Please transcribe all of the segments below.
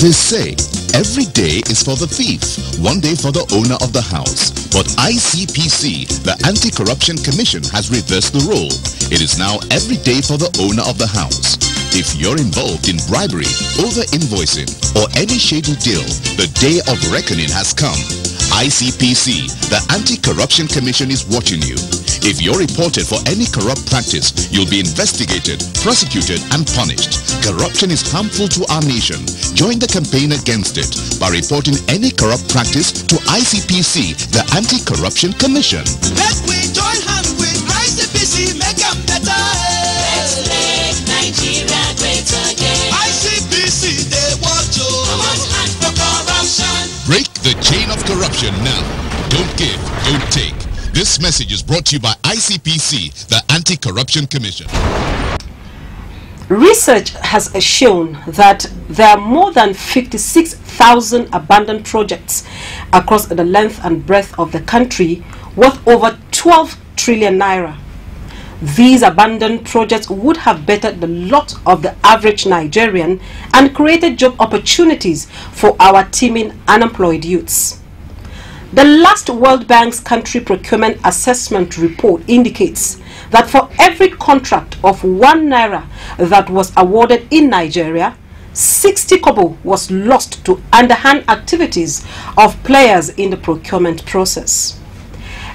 They say every day is for the thief, one day for the owner of the house. But ICPC, the Anti-Corruption Commission, has reversed the role. It is now every day for the owner of the house. If you're involved in bribery, over-invoicing, or any shady deal, the day of reckoning has come. ICPC, the Anti-Corruption Commission, is watching you. If you're reported for any corrupt practice, you'll be investigated, prosecuted, and punished. Corruption is harmful to our nation. Join the campaign against it by reporting any corrupt practice to ICPC, the Anti-Corruption Commission. Let we join hands with ICPC, make them better. Let's make Nigeria great again. ICPC, they watch you. Come on, for corruption. Break the chain of corruption now. Don't give, don't take. This message is brought to you by ICPC, the Anti-Corruption Commission. Research has shown that there are more than 56,000 abandoned projects across the length and breadth of the country, worth over 12 trillion naira. These abandoned projects would have bettered the lot of the average Nigerian and created job opportunities for our teeming unemployed youths. The last World Bank's country procurement assessment report indicates that for every contract of 1 naira that was awarded in Nigeria, 60 kobo was lost to underhand activities of players in the procurement process.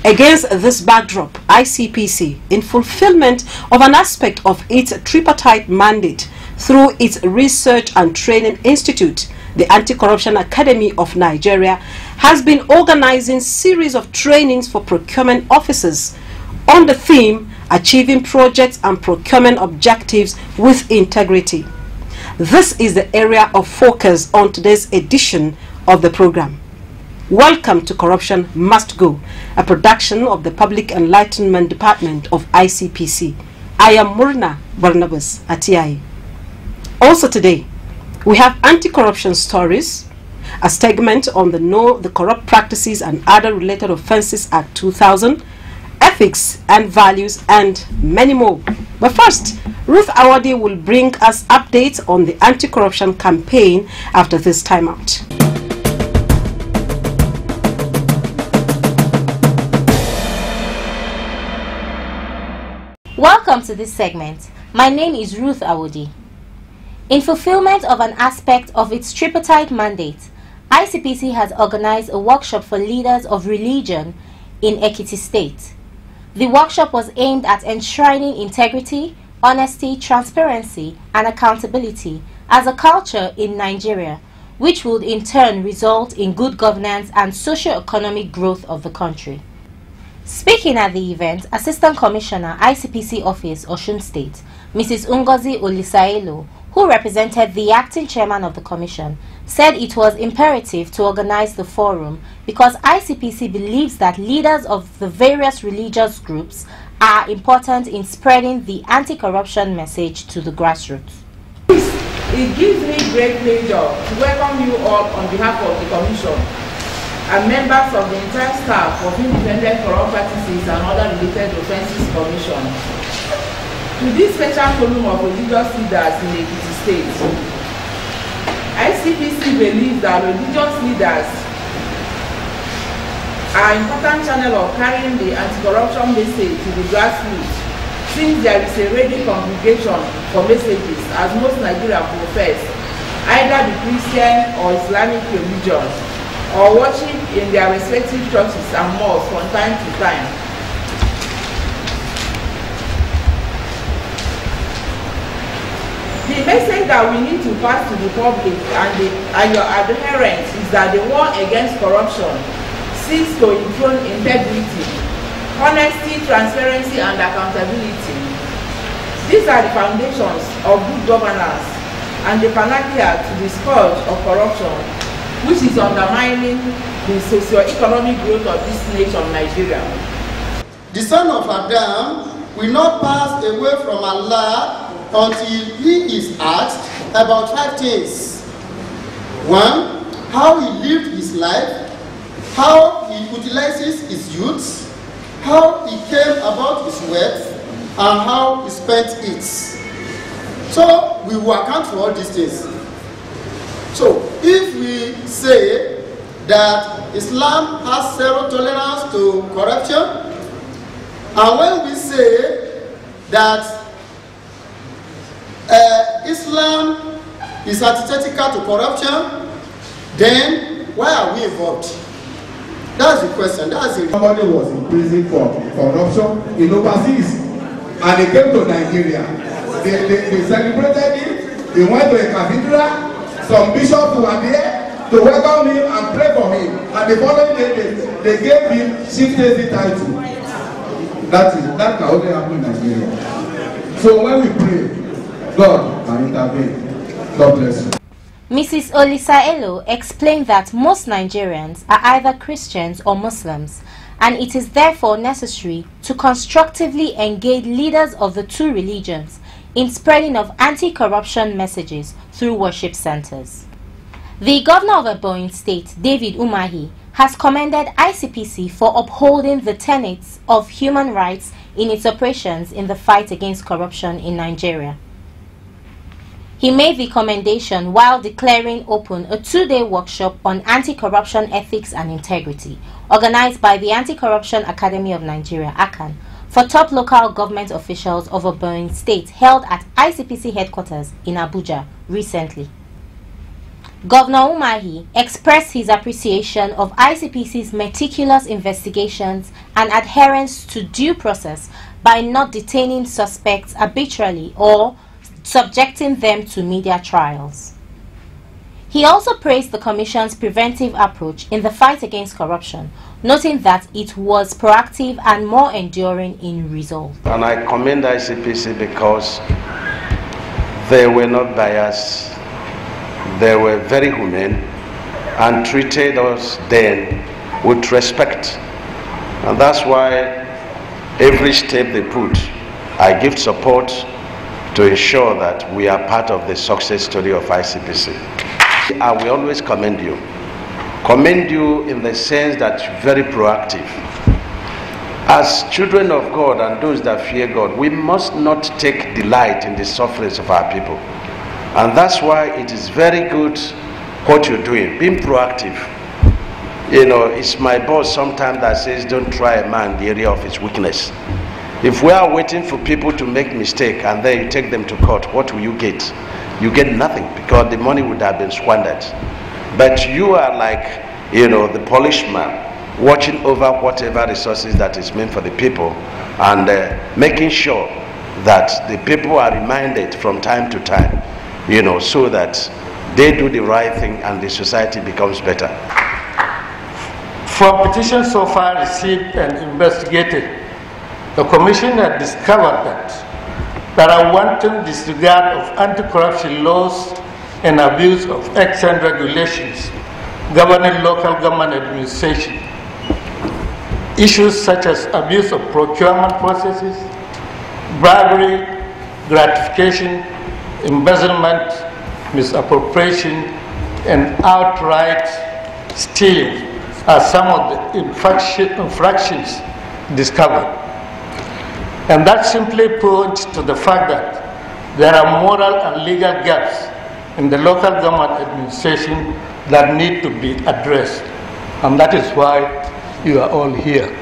Against this backdrop, ICPC, in fulfillment of an aspect of its tripartite mandate through its Research and Training Institute, the Anti-Corruption Academy of Nigeria, has been organizing series of trainings for procurement officers on the theme Achieving Projects and Procurement Objectives with Integrity. This is the area of focus on today's edition of the program. Welcome to Corruption Must Go, a production of the Public Enlightenment Department of ICPC. I am Murna Barnabas Atiai. Also today, we have anti-corruption stories, a segment on the Know the Corrupt Practices and Other Related Offences Act 2000, ethics and values, and many more. But first, Ruth Awadi will bring us updates on the anti-corruption campaign after this timeout. Welcome to this segment. My name is Ruth Awadi. In fulfillment of an aspect of its tripartite mandate, ICPC has organized a workshop for leaders of religion in Ekiti State. The workshop was aimed at enshrining integrity, honesty, transparency, and accountability as a culture in Nigeria, which would in turn result in good governance and socio-economic growth of the country. Speaking at the event, Assistant Commissioner, ICPC Office, Osun State, Mrs. Ngozi Olisaelo, who represented the acting chairman of the commission, said it was imperative to organize the forum because ICPC believes that leaders of the various religious groups are important in spreading the anti-corruption message to the grassroots. It gives me great pleasure to welcome you all on behalf of the commission and members of the entire staff of Independent Corrupt Practices and Other Related Offences Commission to this special forum of religious leaders in Ekiti State. ICPC believes that religious leaders are an important channel of carrying the anti-corruption message to the grassroots, since there is a ready congregation for messages, as most Nigerians profess either the Christian or Islamic religions, or worship in their respective churches and mosques from time to time. The message that we need to pass to the public and your adherents is that the war against corruption seeks to enthrone integrity, honesty, transparency, and accountability. These are the foundations of good governance and the panacea to the scourge of corruption, which is undermining the socio-economic growth of this nation, Nigeria. The son of Adam will not pass away from Allah until he is asked about 5 things. 1, how he lived his life, how he utilizes his youth, how he came about his wealth, and how he spent it. So we will account for all these things. So if we say that Islam has zero tolerance to corruption, and when we say that Islam is antithetical to corruption, then why are we involved? That's the question. That's it. Somebody was in prison for corruption in overseas, and they came to Nigeria. They celebrated it. They went to a cathedral. Some bishops were there to welcome him and pray for him. And the following day, they gave him chieftaincy title. That can only happen in Nigeria. So when we pray, God can intervene. God bless you. Mrs. Olisaelo explained that most Nigerians are either Christians or Muslims, and it is therefore necessary to constructively engage leaders of the two religions in spreading of anti-corruption messages through worship centers. The governor of Ebonyi State, David Umahi, has commended ICPC for upholding the tenets of human rights in its operations in the fight against corruption in Nigeria. He made the commendation while declaring open a 2-day workshop on anti-corruption ethics and integrity, organized by the Anti-Corruption Academy of Nigeria, ACAN, for top local government officials of Ebonyi State, held at ICPC headquarters in Abuja recently. Governor Umahi expressed his appreciation of ICPC's meticulous investigations and adherence to due process by not detaining suspects arbitrarily or subjecting them to media trials. He also praised the Commission's preventive approach in the fight against corruption, noting that it was proactive and more enduring in result. And I commend ICPC because they were not biased, they were very humane and treated us then with respect. And that's why every step they put, I give support to ensure that we are part of the success story of ICPC. I will always commend you. Commend you in the sense that you're very proactive. As children of God and those that fear God, we must not take delight in the sufferings of our people. And that's why it is very good what you're doing, being proactive. You know, it's my boss sometimes that says, don't try a man in the area of his weakness. If we are waiting for people to make mistake and then you take them to court, what will you get? You get nothing, because the money would have been squandered. But you are like, you know, the polished man, watching over whatever resources that is meant for the people and making sure that the people are reminded from time to time, you know, so that they do the right thing and the society becomes better. For petitions so far received and investigated, the Commission had discovered that there are wanton disregard of anti-corruption laws and abuse of excellent regulations governing local government administration. Issues such as abuse of procurement processes, bribery, gratification, embezzlement, misappropriation, and outright stealing are some of the infractions discovered. And that simply points to the fact that there are moral and legal gaps in the local government administration that need to be addressed. And that is why you are all here.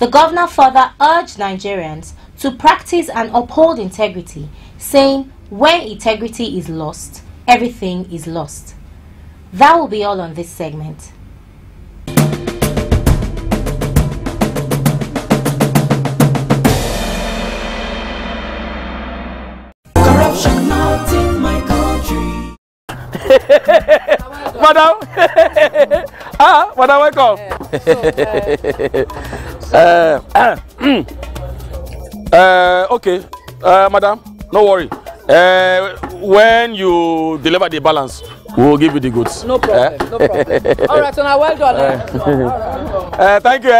The governor further urged Nigerians to practice and uphold integrity, saying, when integrity is lost, everything is lost. That will be all on this segment. Corruption not in my country. Madam, madam, welcome. Okay, madam, no worry. When you deliver the balance, we'll give you the goods. No problem, no problem. All right, so now well done. Thank you.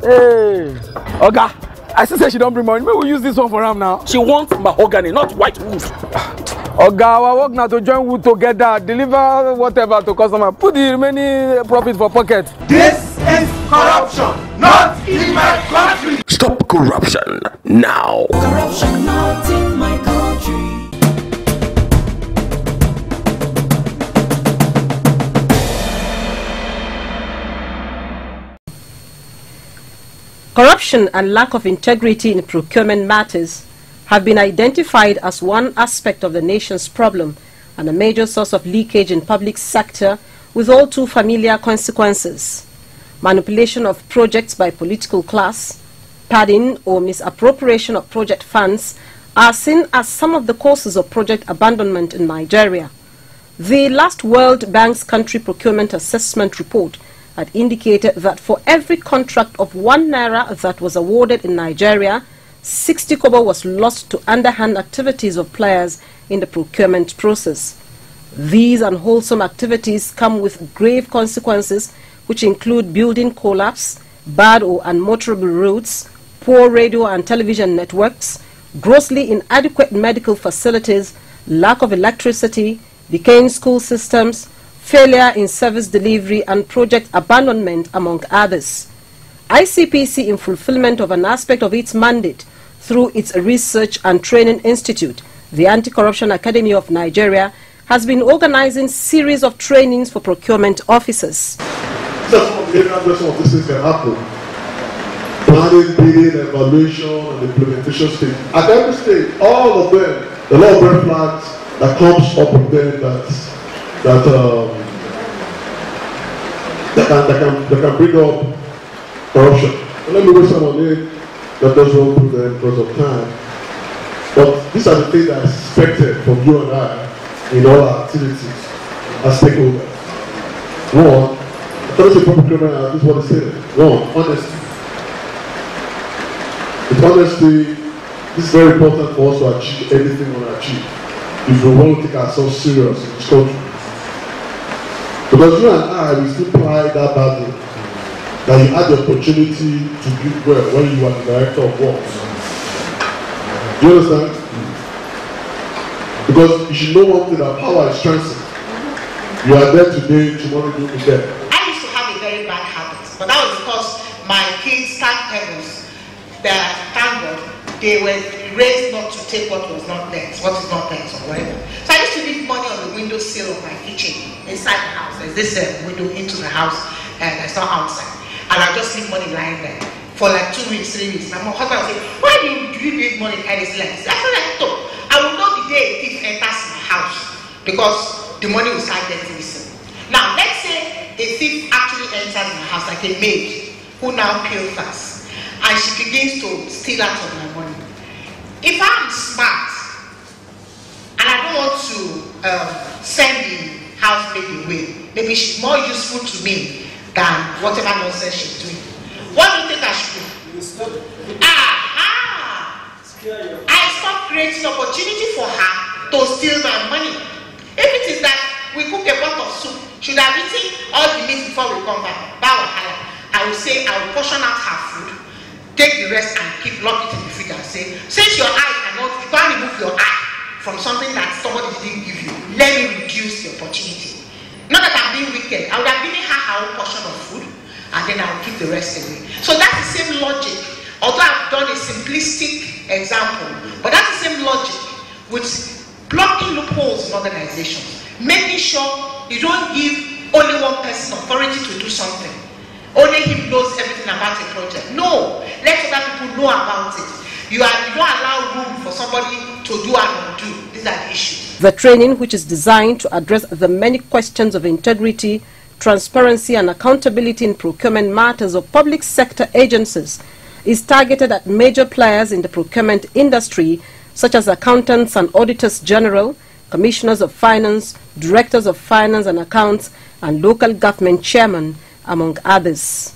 Hey, Oga, I still say she don't bring money. Maybe we'll use this one for her now. She wants mahogany, not white wood. Oga, our work now to join wood together, deliver whatever to customer, put the remaining profit for pocket. This is corruption, not in my country. Stop corruption now. Corruption not in my country. Corruption and lack of integrity in procurement matters have been identified as one aspect of the nation's problem and a major source of leakage in public sector, with all too familiar consequences. Manipulation of projects by political class, padding or misappropriation of project funds are seen as some of the causes of project abandonment in Nigeria. The last World Bank's Country Procurement Assessment report had indicated that for every contract of 1 naira that was awarded in Nigeria, 60 kobo was lost to underhand activities of players in the procurement process. These unwholesome activities come with grave consequences, which include building collapse, bad or unmotorable roads, poor radio and television networks, grossly inadequate medical facilities, lack of electricity, decaying school systems, failure in service delivery and project abandonment, among others. ICPC, in fulfillment of an aspect of its mandate through its Research and Training Institute, the Anti-Corruption Academy of Nigeria, has been organizing series of trainings for procurement officers. Some of these things can happen. Planning, bidding, evaluation, and implementation stage. At every stage, all of them, the lot of red flags that comes up with them that can bring up corruption. And let me go some on it that doesn't put them because of time. But these are the things that are expected from you and I in all our activities as stakeholders. One, authority for procurement, this is what it said. One, honesty. With honesty, this is very important for us to achieve anything we want to achieve. If we want to take ourselves serious in this country. Because you and I, we still ply that battle that you had the opportunity to do well when you were the director of works. Do you understand? Because you should know one thing, that power is transient. You are there today, tomorrow you'll be there. I used to have a very bad habit, but that was because my kids, thank heavens, that thank God, they were raised not to take what was not theirs, what is not theirs or whatever. So I used to leave money on the windowsill of my kitchen inside the house. There's this window into the house and it's not outside. And I just leave money lying there for like 2 weeks, 3 weeks. My husband would say, why do you leave money carelessly like this? I said, like, no, I will know the day a thief enters my house because the money will start getting missing. Now, let's say a thief actually enters my house, like a maid who now pills us, and she begins to steal out of my money. If I'm smart and I don't want to send the housemaid away, maybe she's more useful to me than whatever nonsense she's doing. What do you think I should do? I stop creating opportunity for her to steal my money. If it is that we cook a pot of soup, should I have eaten all the meat before we come back? I will say I will portion out her food, take the rest and lock it in the fridge and say, since your eye cannot, you can't remove your eye from something that somebody didn't give you, let me reduce the opportunity. Not that I'm being wicked. I would have given her her own portion of food and then I will keep the rest away. So that's the same logic. Although I've done a simplistic example, but that's the same logic with blocking loopholes in organizations, making sure you don't give only one person authority to do something. Only him knows everything about a project. No, let other people know about it. You don't allow room for somebody to do and undo. These are the issues. The training, which is designed to address the many questions of integrity, transparency and accountability in procurement matters of public sector agencies, is targeted at major players in the procurement industry, such as accountants and auditors general, commissioners of finance, directors of finance and accounts, and local government chairmen, among others.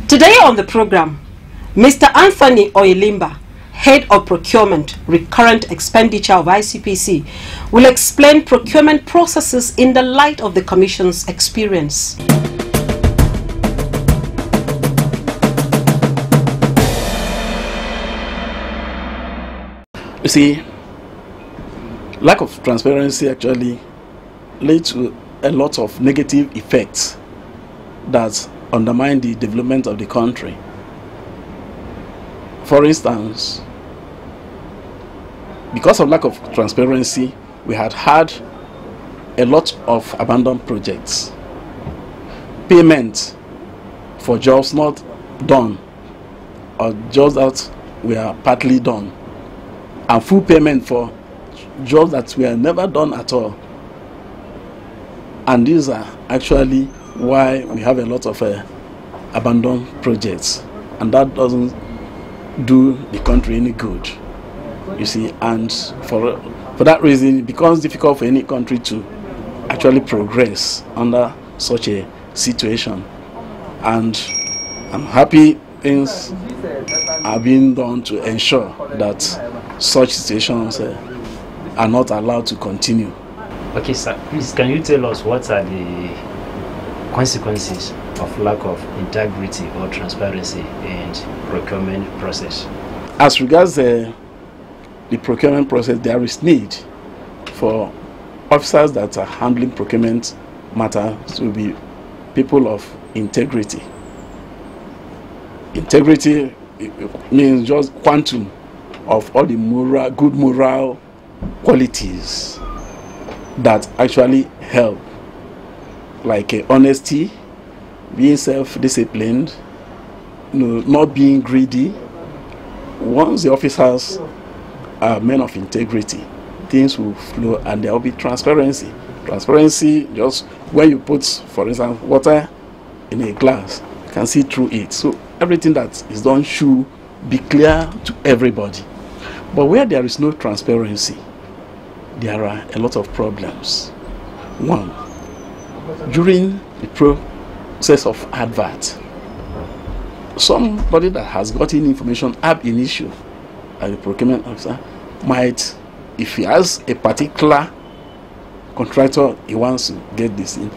Today on the program, Mr. Anthony Oyelimba, Head of Procurement, Recurrent Expenditure of ICPC, will explain procurement processes in the light of the Commission's experience. You see, lack of transparency actually leads to a lot of negative effects that undermine the development of the country. For instance, because of lack of transparency, we had a lot of abandoned projects. Payment for jobs not done or jobs that were partly done, and full payment for jobs that were never done at all. And these are actually why we have a lot of abandoned projects, and that doesn't do the country any good, you see. And for that reason, it becomes difficult for any country to actually progress under such a situation. And I'm happy things are being done to ensure that such situations are not allowed to continue. Okay, sir, please can you tell us what are the consequences of lack of integrity or transparency in procurement process? As regards the procurement process, there is need for officers that are handling procurement matters to be people of integrity. Integrity means just quantum of all the good moral qualities that actually help, like honesty, being self-disciplined, not being greedy. Once the officers are men of integrity, things will flow and there will be transparency. Transparency, just when you put, for instance, water in a glass, you can see through it. So everything that is done should be clear to everybody. But where there is no transparency, there are a lot of problems. One, during the process of advert, somebody that has gotten information ab initio as a procurement officer might, if he has a particular contractor he wants to get this in,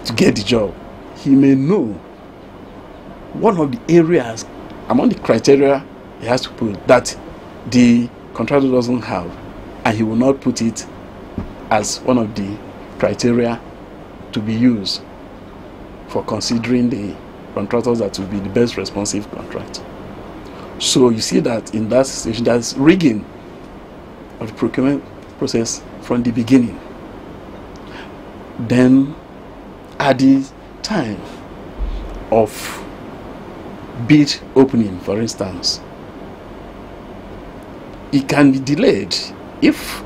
to get the job, he may know one of the areas among the criteria he has to put that the contractor doesn't have, and he will not put it as one of the criteria to be used for considering the contractors that will be the best responsive contract. So you see that in that situation, there's rigging of the procurement process from the beginning. Then at the time of bid opening, for instance, it can be delayed if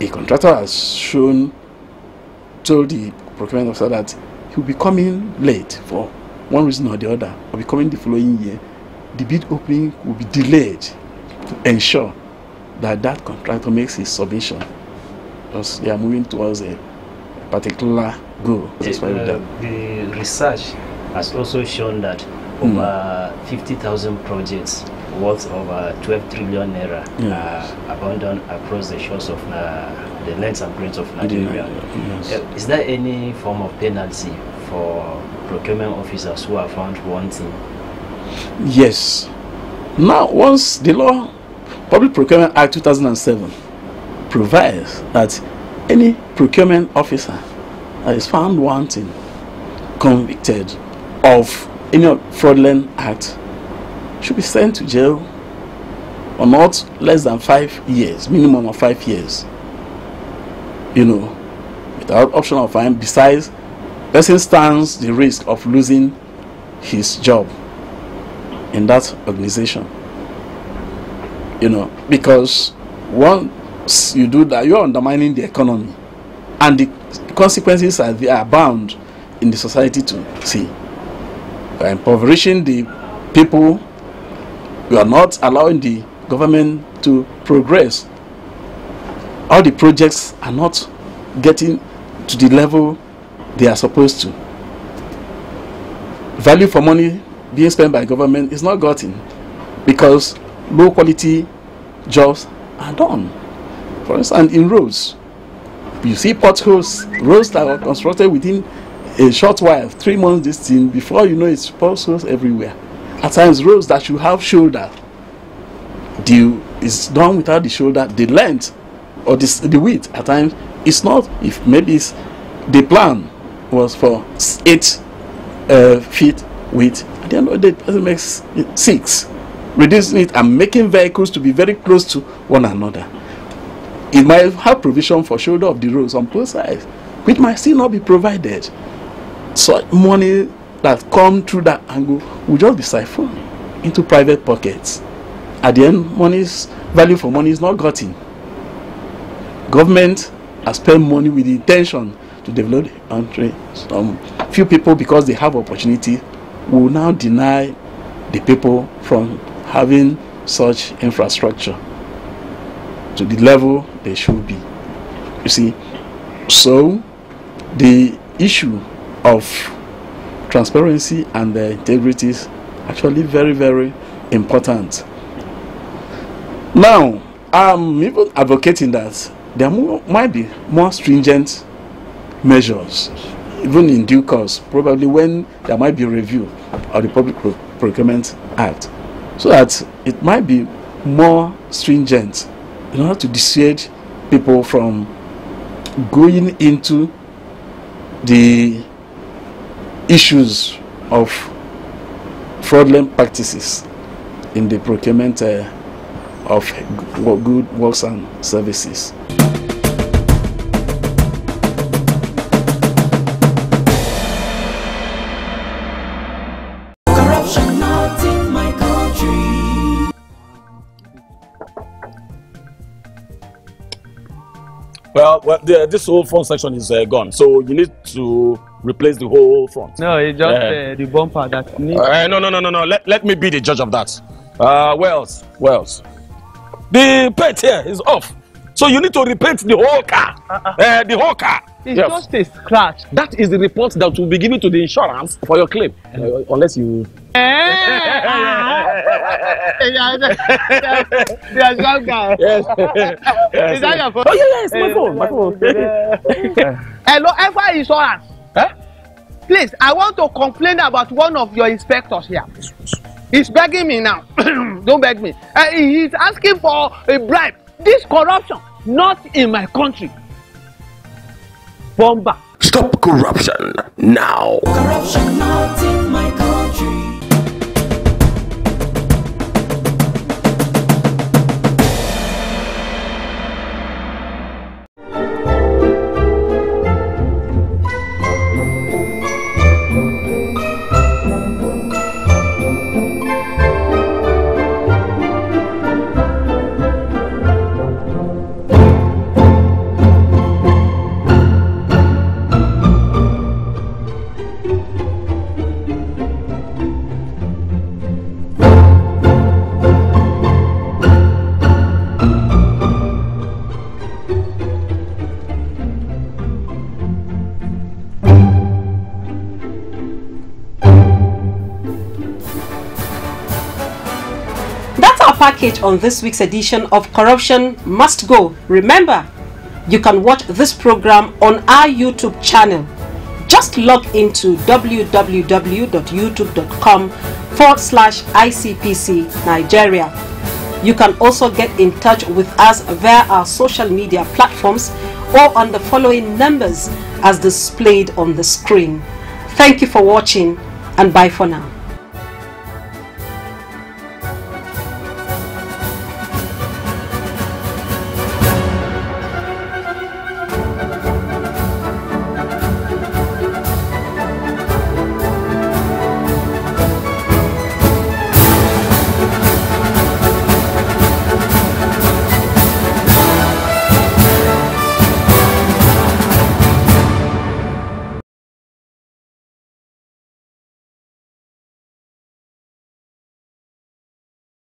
a contractor has told the procurement officer that he will be coming late for one reason or the other, or be coming the following year. The bid opening will be delayed to ensure that that contractor makes his submission, because they are moving towards a particular goal. The research has also shown that over 50,000 projects worth over 12 trillion naira are abandoned across the shores of the length and breadth of Nigeria. Is there any form of penalty for procurement officers who are found wanting? Yes. Now, once the law, Public Procurement Act 2007, provides that any procurement officer that is found wanting, convicted of any fraudulent act, should be sent to jail or not less than 5 years, minimum of 5 years. Without option of fine. Besides, person stands the risk of losing his job in that organization. Because once you do that, you are undermining the economy, and the consequences are bound in the society to see. You are impoverishing the people. You are not allowing the government to progress. All the projects are not getting to the level they are supposed to. Value for money being spent by government is not gotten because low quality jobs are done. For instance, in roads, you see potholes, roads that are constructed within a short while, 3 months this thing, before you know it's potholes everywhere. At times, roads that should have shoulder, is done without the shoulder. The length or the width at times is not. If maybe the plan was for 8 feet width, at the end of the day, it makes 6, reducing it and making vehicles to be very close to one another. It might have provision for shoulder of the roads on both sides, which might still not be provided. So money that come through that angle will just be siphoned into private pockets. At the end, money's value for money is not gotten. Government has spent money with the intention to develop the country. Some few people, because they have opportunity, will now deny the people from having such infrastructure to the level they should be. You see, so the issue of transparency and integrity is actually very, very important. Now, I'm even advocating that there might be more stringent measures, even in due course, probably when there might be a review of the Public Procurement Act, so that it might be more stringent in order to dissuade people from going into the issues of fraudulent practices in the procurement of good works and services. Corruption not in my country. Well, this whole front section is gone, so you need to replace the whole front. No, it's just the bumper that needs. No. Let me be the judge of that. Wells. The paint here is off, so you need to repaint the whole car. The whole car. It's just a scratch. That is the report that will be given to the insurance for your claim, unless you. There's one guy. Yes. Is that your phone? Oh yes, my phone. Hello, FI Insurance. Please, I want to complain about one of your inspectors here. He's begging me now. Don't beg me. He's asking for a bribe. This corruption, not in my country. Bomba. Stop corruption now. Corruption not in my country. Package on this week's edition of Corruption Must Go. Remember, you can watch this program on our YouTube channel. Just log into www.youtube.com/ICPC Nigeria. You can also get in touch with us via our social media platforms or on the following numbers as displayed on the screen. Thank you for watching and bye for now.